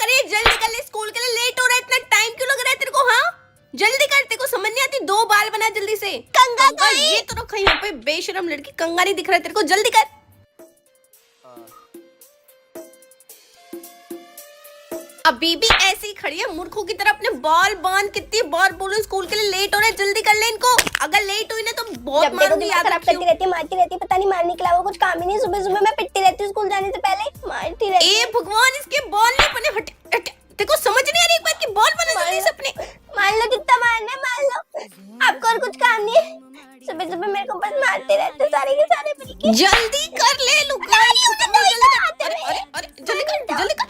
करे, जल्दी कर ले, स्कूल के लिए लेट हो रहा है, इतना टाइम क्यों लग रहा है तेरे को? हाँ जल्दी कर, तेरे को समझ नहीं आती? 2 बाल बना जल्दी से। कंगा ये तो कहीं पे बेशरम लड़की, कंगा नहीं दिख रहा है तेरे को, जल्दी कर। अभी भी ऐसे ही खड़ी है मूर्खों की तरह, अपने बाल बांध। कितनी बार बोलूं स्कूल के लिए लेट हो रहा है, जल्दी कर ले इनको। अगर लेट हुई ना तो बहुत मारूंगी, याद खराब करती रहती है, मारती रहती है, पता नहीं मारने के अलावा कुछ काम ही नहीं। सुबह सुबह मैं पिटती रहती हूँ स्कूल जाने से पहले, मारती रहती है। ए भगवान, इसके बाल नहीं बने। हट हट, तेरे को समझ नहीं आ रही एक बार की बाल बना जल्दी से अपने। मार लो जितना मारना है मार लो, आपको और कुछ काम नहीं है। सुबह सुबह मेरे को बस मारते रहते सारे के सारे मिलके। जल्दी कर ले लुगाई, अरे जल्दी कर, जल्दी कर।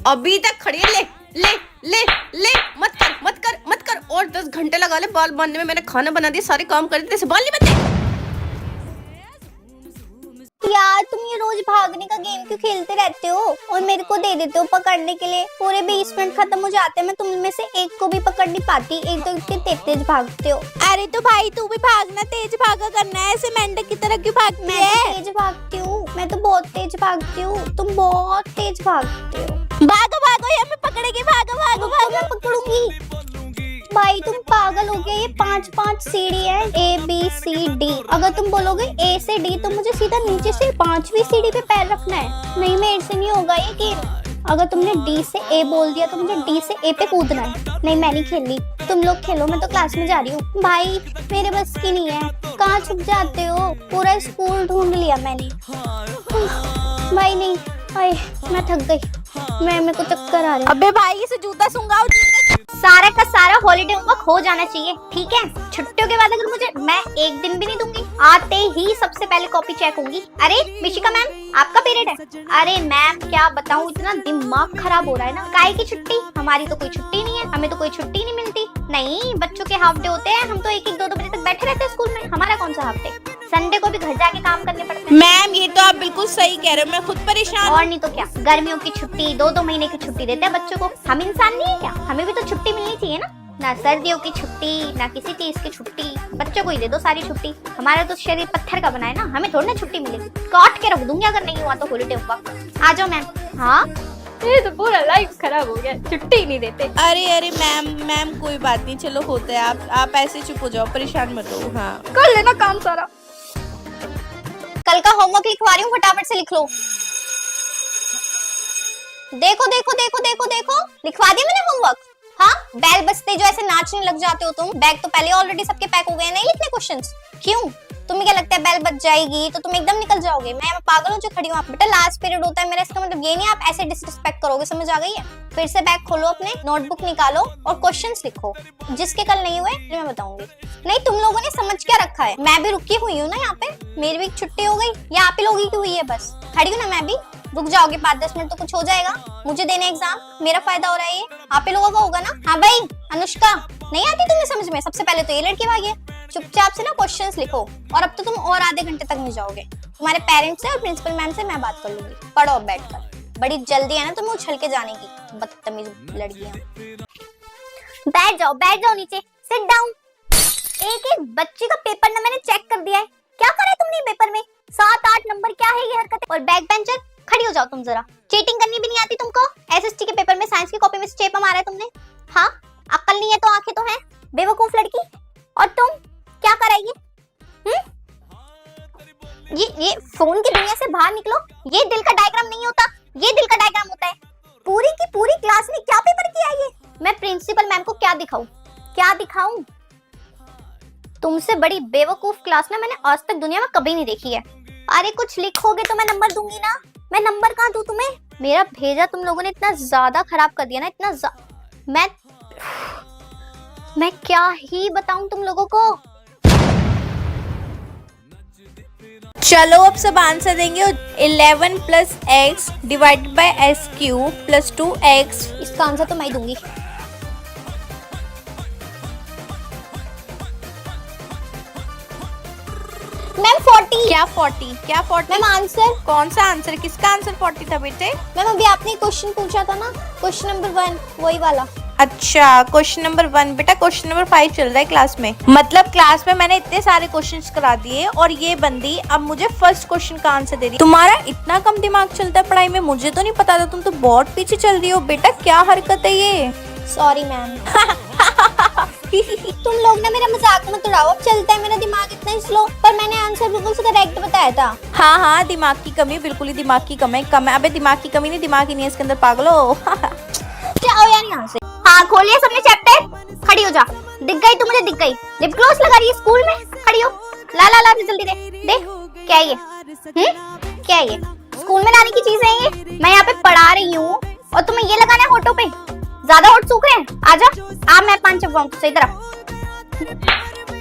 अभी तक खड़ी है, ले ले ले ले, मत कर मत कर मत कर। और 10 घंटे लगा ले बाल बांधने में। मैंने खाना बना दिया, सारे काम कर दिए, बाल नहीं बनते। यार तुम ये रोज भागने का गेम क्यों खेलते रहते हो और मेरे को दे देते हो पकड़ने के लिए? पूरे 20 मिनट खत्म हो जाते हैं, मैं तुम में से एक को भी पकड़ नहीं पाती। एक तो इतने तेज भागते हो। अरे तो भाई तू भी भागना, तेज भागा करना है, ऐसे मेंढक की तरह क्यों भागती है? मैं तेज भागती हूँ, मैं तो बहुत तेज भागती हूँ, तुम बहुत तेज भागते हो। भागो भागो, ये हमें पकड़ेगी, भागो भागो भागो। मैं पकड़ूंगी। भाई तुम पागल हो गए, ये 5-5 सीढ़ी है, ABCD। अगर तुम बोलोगे A से D तो मुझे सीधा नीचे से 5वीं सीढ़ी पे पैर रखना है। नहीं मेरे से नहीं होगा ये गेम। अगर तुमने D से A बोल दिया तो मुझे D से A पे कूदना है। नहीं मैं नहीं खेल रही, तुम लोग खेलो, मैं तो क्लास में जा रही हूँ। भाई मेरे बस की नहीं है, कहाँ छुप जाते हो? पूरा स्कूल ढूंढ लिया मैंने। भाई नहीं, मैं थक गई, मेरे को चक्कर आ रहे हैं। अबे भाई इसे जूता सुंगाओ। सारा का सारा हॉलीडे होमवर्क हो जाना चाहिए, ठीक है? छुट्टियों के बाद अगर मुझे, मैं एक दिन भी नहीं दूंगी। आते ही सबसे पहले कॉपी चेक होगी। अरे मिशिका मैम आपका पीरियड है। अरे मैम क्या बताऊं, इतना दिमाग खराब हो रहा है ना। काहे की छुट्टी? हमारी तो कोई छुट्टी नहीं है, हमें तो कोई छुट्टी नहीं मिलती। नहीं बच्चों के हाफ डे होते हैं, हम तो 1-1 2-2 बजे तक बैठे रहते हैं स्कूल में। हमारा कौन सा हाफ डे? संडे को भी घर जाके काम करने पड़ते हैं। मैम ये तो आप बिल्कुल सही कह रहे हो, मैं खुद परेशान। और नहीं तो क्या, गर्मियों की छुट्टी 2-2 महीने की छुट्टी देते हैं बच्चों को। हम इंसान नहीं है क्या? हमें भी तो छुट्टी मिलनी चाहिए ना। ना सर्दियों की छुट्टी, ना किसी चीज की छुट्टी, बच्चों को ही दे दो सारी छुट्टी। हमारा तो शरीर पत्थर का बना है ना, हमें थोड़ी ना छुट्टी मिलेगी। काट के रख दूंगी अगर नहीं हुआ तो हॉलीडे होमवर्क। आ जाओ मैम। हाँ ये तो पूरा लाइफ खराब हो गया, छुट्टी नहीं देते। अरे मैम कोई बात नहीं, चलो होता है। आप ऐसे चुप हो जाओ, परेशान मत हो। हाँ कर लेना काम सारा। कल का होमवर्क लिखवा रही हूँ, फटाफट से लिख लो। देखो देखो देखो देखो देखो, लिखवा दिया मैंने होमवर्क। हाँ बैल बजते जो ऐसे नाचने लग जाते हो तुम। बैग तो पहले ऑलरेडी सबके पैक हो गए, नहीं लिखने क्वेश्चंस? क्यों, तुम्हें क्या लगता है बैल बज जाएगी तो तुम एकदम निकल जाओगे? मैं पागल हूँ जो खड़ी हूँ? बेटा लास्ट पीरियड होता है मेरा, इसका मतलब ये नहीं आप ऐसे डिसरिस्पेक्ट करोगे, समझ आ गई है? फिर से बैग खोलो, अपने नोटबुक निकालो और क्वेश्चंस लिखो। जिसके कल नहीं हुए मैं बताऊंगी। नहीं तुम लोगों ने समझ क्या रखा है? मैं भी रुकी हुई हूँ ना यहाँ पे, मेरी भी छुट्टी हो गई या आप ही लोगों की हुई है? बस खड़ी हूँ ना मैं भी। रुक जाओगे 5-10 मिनट तो कुछ हो जाएगा। मुझे देने एग्जाम, मेरा फायदा हो रहा है, ये आप ही लोगों का होगा ना। हाँ भाई अनुष्का नहीं आती तुम्हें समझ में? सबसे पहले तो ये लड़की भागी है। चुपचाप से ना क्वेश्चंस लिखो, और अब तो तुम और आधे घंटे तक नहीं जाओगे। तुम्हारे पेरेंट्स से और प्रिंसिपल मैम से मैं बात कर लूंगी। पढ़ो अब बैठकर, बड़ी जल्दी है ना तुम्हें उछल के जाने की, बदतमीज लड़कियां। बैठ जाओ नीचे, सिट डाउन। एक एक बच्ची का पेपर ना मैंने चेक कर दिया है। क्या करा है तुमने पेपर में? 7-8 नंबर, क्या है ये हरकत? और बैक बेंचर खड़ी हो जाओ तुम जरा। चीटिंग करनी भी नहीं आती तुमको? एसएसटी के पेपर में साइंस की कॉपी में से चेपा मारा है तुमने। हाँ अक्ल नहीं है तो आंखें तो हैं, बेवकूफ लड़की। और तुम क्या कराएगी? ये फोन की दुनिया से बाहर निकलो। ये दिल का डायग्राम नहीं होता, ये दिल का डायग्राम होता है। पूरी की पूरी क्लास ने क्या पेपर किया ये? मैं प्रिंसिपल मैम को क्या दिखाऊं? क्या दिखाऊं? तुमसे बड़ी बेवकूफ क्लास ना मैंने आज तक दुनिया में कभी नहीं देखी है। अरे कुछ लिखोगे तो मैं नंबर दूंगी ना। मैं नंबर कहाँ दूं तुम्हें? मेरा भेजा तुम लोगों ने इतना ज्यादा खराब कर दिया ना, इतना मैं क्या ही बताऊं तुम लोगों को। चलो अब सब आंसर देंगे। 11 + x divided by s³ + 2x। इसका आंसर तो मैं ही दूंगी। मैम 40। क्या 40? क्या 40? Ma'am answer. कौन सा आंसर? किसका आंसर 40 था बेटे? मैम अभी आपने क्वेश्चन पूछा था ना, क्वेश्चन नंबर 1 वही वाला। अच्छा, क्वेश्चन नंबर 1 बेटा, क्वेश्चन नंबर 5 चल रहा है क्लास में। मतलब क्लास में मैंने इतने सारे क्वेश्चंस करा दिए और ये बंदी अब मुझे फर्स्ट क्वेश्चन का आंसर दे रही। तुम्हारा इतना कम दिमाग चलता है पढ़ाई में, मुझे तो नहीं पता था, तुम तो बहुत पीछे चल रही हो बेटा, क्या हरकत है ये? Sorry ma'am. तुम लोग ना मेरा मजाक मत उड़ाओ, अब चलता है मेरा दिमाग इतना स्लो, पर मैंने आंसर बिल्कुल से करेक्ट बताया था। हाँ हाँ, दिमाग की कमी, बिल्कुल ही दिमाग की कमी कम है। अबे दिमाग की कमी नहीं, दिमाग ही नहीं है इसके अंदर, पागलो। जाओ यार यहाँ से। हाँ खोलिए सबने चैप्टर, खड़ी हो जा। दिख गई तू मुझे, दिख गई। लिप ग्लॉस लगा रही है स्कूल में, खड़ी हो। ला ला ला जल्दी दे। क्या है ये? क्या है ये? स्कूल में लाने की चीज है ये? मैं यहाँ पे पढ़ा रही हूँ और तुम्हें ये लगाना है होठों पे? ज्यादा होठ सूख रहे हैं, आजा। मैं 5 चपकाऊं सही तरह।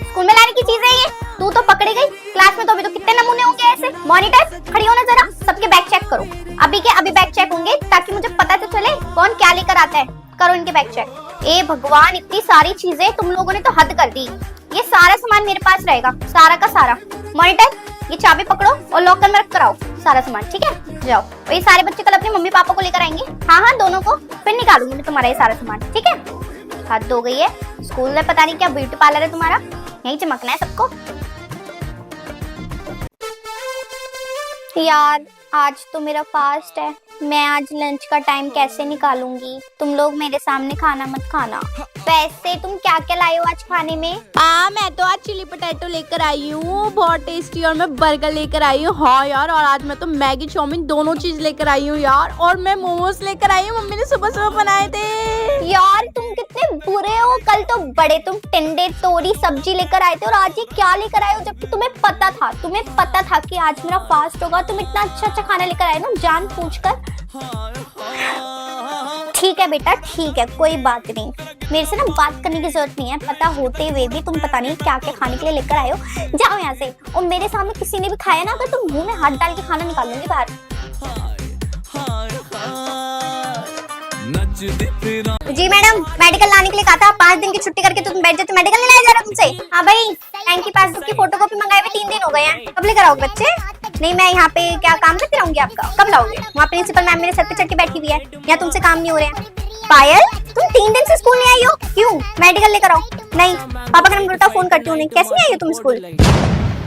स्कूल में लाने की चीज है ये? तू तो पकड़ी गई क्लास में, तो अभी तो कितने नमूने होंगे ऐसे। मॉनिटर खड़ी हो ना जरा, सबके बैग चेक करो। अभी के अभी बैग चेक होंगे ताकि मुझे पता तो चले कौन क्या लेकर आता है। करो इनके बैग चेक। ए भगवान, इतनी सारी चीजें तुम लोगों ने तो हद कर दी। ये सारा सामान मेरे पास रहेगा, सारा का सारा। मॉनिटर ये चाबी पकड़ो और लॉकर में रख कर आओ सारा सामान, ठीक है? जाओ। और ये सारे बच्चे कल अपने मम्मी पापा को लेकर आएंगे। हाँ दोनों को, फिर निकालूंगी मैं तुम्हारा ये सारा सामान, ठीक है? हद हो गई है। स्कूल में पता नहीं क्या ब्यूटी पार्लर है तुम्हारा, यही चमकना है सबको। यार आज तो मेरा फास्ट है, मैं आज लंच का टाइम कैसे निकालूंगी? तुम लोग मेरे सामने खाना मत खाना। वैसे तुम क्या क्या लाए हो आज खाने में? मैं तो आज चिली पोटैटो लेकर आई हूँ, बहुत टेस्टी, और मैं बर्गर लेकर आई हूँ। हाँ यार, और आज मैं तो मैगी चाउमीन दोनों चीज लेकर आई हूँ यार, और मैं मोमोज लेकर आई हूँ, मम्मी ने सुबह सुबह बनाए थे। यार तुम कितने बुरे हो, कल तो बड़े तुम टिंडे तोरी सब्जी लेकर आए थे और आज ये क्या लेकर आए हो, जबकि तुम्हें पता था कि आज मेरा फास्ट होगा। तुम इतना अच्छा खाना लेकर आए ना, जान पूछकर। ठीक है बेटा, ठीक है, कोई बात नहीं। मेरे से ना बात करने की जरूरत नहीं है, पता होते हुए भी तुम पता नहीं क्या क्या खाने के लिए लेकर आए हो। जाओ यहाँ से। और मेरे सामने किसी ने भी खाया ना, अगर तुम मुंह में हाथ डाल के खाना निकालूंगी बाहर। जी मैडम, मेडिकल लाने के लिए कहा था, 5 दिन की छुट्टी करके तुम बैठ जाते, मेडिकल नहीं लाया जा रहा तुमसे? हाँ भाई, बैंक की पासबुक की फोटोकॉपी मंगाए हुए 3 दिन हो गए हैं, कब लेकर आओगे बच्चे? नहीं, मैं यहाँ पे क्या काम करती रहूंगी आपका, कब लाओगे? वहाँ प्रिंसिपल मैम मेरे सर पे चढ़ के बैठी हुई है, यहाँ तुमसे काम नहीं हो रहे हैं। पायल, तुम 3 दिन से स्कूल नहीं आई हो, क्यों? मेडिकल लेकर आओ। नहीं, पापा का नंबर बताओ, फोन करती हूँ। कैसे नहीं आई हो तुम स्कूल?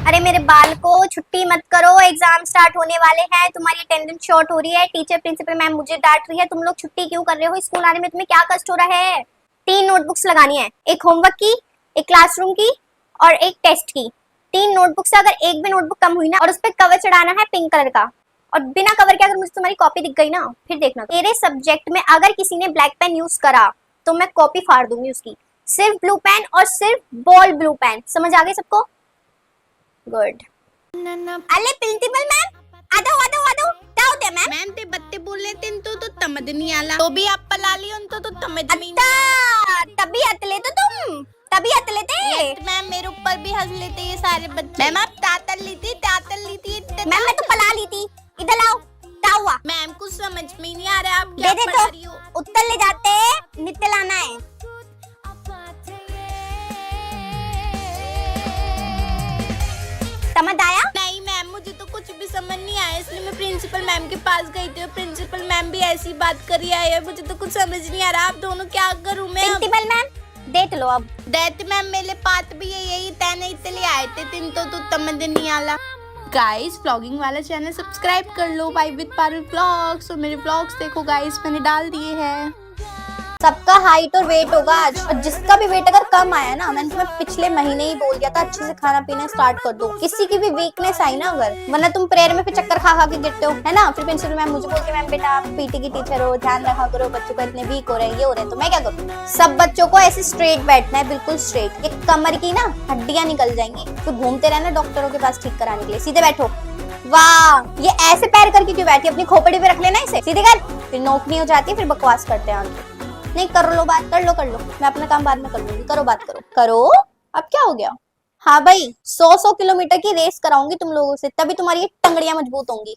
अरे मेरे बाल को छुट्टी मत करो, एग्जाम स्टार्ट होने वाले हैं, तुम्हारी अटेंडेंस शॉर्ट हो रही है, टीचर प्रिंसिपल मैम मुझे डांट रही है, तुम लोग छुट्टी क्यों कर रहे हो? स्कूल आने में तुम्हें क्या कष्ट हो रहा है? 3 नोटबुक्स लगानी है, एक होमवर्क की, एक क्लासरूम की और एक टेस्ट की। 3 नोटबुक से अगर एक भी नोटबुक कम हुई ना, और उस पर कवर चढ़ाना है पिंक कलर का, और बिना कवर के अगर मुझे तुम्हारी कॉपी दिख गई ना, फिर देखना तेरे सब्जेक्ट में अगर किसी ने ब्लैक पेन यूज करा तो मैं कॉपी फाड़ दूंगी उसकी। सिर्फ ब्लू पेन और सिर्फ बॉल ब्लू पेन, समझ आ गई सबको? गुड। अरे प्रिंसिपल मैम, आदो क्या होता है मैम? मैम ते बत्ते बोले तीन तो तमद नहीं आला, तो भी आप पला ली उन तो तमद नहीं। तभी अतले तो तुम तभी हंस लेते। मैम मेरे ऊपर भी हंस लेते ये सारे बच्चे। मैम आप तातल ली थी मैम मैं तो पला ली थी। इधर लाओ, क्या हुआ? मैम कुछ समझ में नहीं आ रहा आप क्या दे पढ़ा रही हो। उत्तर ले जाते हैं, नित्य लाना है। समझ आया? नहीं मैम, मुझे तो कुछ भी समझ नहीं आया, इसलिए मैं प्रिंसिपल मैम के पास गई थी। प्रिंसिपल मैम भी ऐसी बात कर रही है, मुझे तो कुछ समझ नहीं आ रहा। आप दोनों क्या करूँ मैं? प्रिंसिपल मैम देख लो अब। देते मैम मेरे पास भी यही तैने इसलिए आए थे, तीन तो तमद नहीं आला। गाइस व्लॉगिंग वाला चैनल सब्सक्राइब कर लो, बाय विद पारुल व्लॉग्स, और मेरे व्लॉग्स देखो गाइस, मैंने डाल दिए हैं। सबका हाइट और वेट होगा आज, और जिसका भी वेट अगर कम आया ना, मैंने तुम्हें पिछले महीने ही बोल दिया था अच्छे से खाना पीना स्टार्ट कर दो। किसी की भी वीकनेस आई ना अगर, वरना तुम प्रेयर में फिर चक्कर खा के गिरते हो, है ना? फिर प्रिंसिपल मैम मुझे बोलती है, मैम बेटा आप पीटी की टीचर हो, ध्यान रखा करो, बच्चों को इतने वीक हो रहे हैं, ये हो रहे हैं, तो मैं क्या करूँ? सब बच्चों को ऐसे स्ट्रेट बैठना है, बिल्कुल स्ट्रेट। ये कमर की ना हड्डियां निकल जाएंगी, फिर घूमते रहना डॉक्टरों के पास ठीक कराने के लिए। सीधे बैठो। वाह, ये ऐसे पैर करके क्यों बैठी? अपनी खोपड़ी पे रख लेना इसे, सीधे कर। फिर नोक नहीं हो जाती, फिर बकवास करते हैं आगे। नहीं कर लो बात, कर लो, मैं अपना काम बाद में कर लूंगी। करो बात, करो। अब क्या हो गया? हाँ भाई, 100 किलोमीटर की रेस कराऊंगी तुम लोगों से, तभी तुम्हारी टंगड़ियां मजबूत होंगी।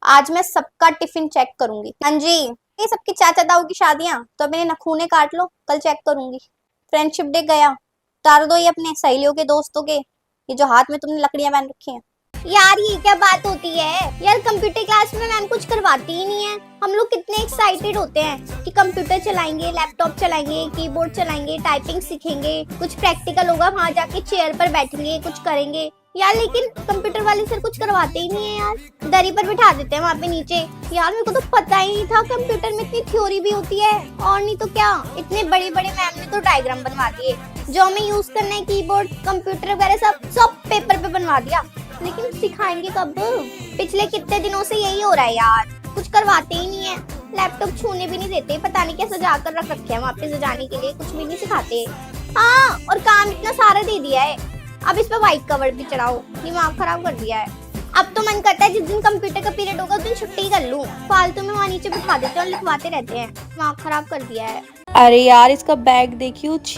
आज मैं सबका टिफिन चेक करूंगी। हाँ जी, ये सबकी चाचा ताऊ की शादियां, तो मेरे नखूने काट लो, कल चेक करूंगी। फ्रेंडशिप डे गया, उतार दो ये अपने सहेलियों के दोस्तों के, ये जो हाथ में तुमने लकड़ियां पहन रखी हैं। यार ये क्या बात होती है यार, कंप्यूटर क्लास में मैम कुछ करवाती ही नहीं है। हम लोग कितने एक्साइटेड होते हैं कि कंप्यूटर चलाएंगे, लैपटॉप चलाएंगे, कीबोर्ड चलाएंगे, टाइपिंग सीखेंगे, कुछ प्रैक्टिकल होगा, वहाँ जाके चेयर पर बैठेंगे, कुछ करेंगे यार। लेकिन कंप्यूटर वाले सर कुछ करवाते ही नहीं है यार, दरी पर बिठा देते हैं वहाँ पे नीचे। यार मेरे को तो पता ही नहीं था कंप्यूटर में इतनी थ्योरी भी होती है। और नहीं तो क्या, इतने बड़े बड़े मैम ने तो डायग्राम बनवा दिए, जो हमें यूज करना है कीबोर्ड, कंप्यूटर वगैरह सब पेपर पे बनवा दिया। लेकिन सिखाएंगे कब? पिछले कितने दिनों से यही हो रहा है यार, कुछ करवाते ही नहीं है। लैपटॉप छूने भी नहीं देते, पता नहीं क्या सजा कर रख रखे हैं वहाँ पे सजाने के लिए, कुछ भी नहीं सिखाते। हाँ, और काम इतना सारा दे दिया है, अब इस पे व्हाइट कवर भी चढ़ाओ, दिमाग खराब कर दिया है। अब तो मन करता है जिस दिन कंप्यूटर का पीरियड होगा उस दिन छुट्टी कर लूं, फालतू में वहाँ नीचे बिठा देते हैं और लिखवाते रहते हैं, दिमाग खराब कर दिया है। अरे यार इसका बैग देखियो, छी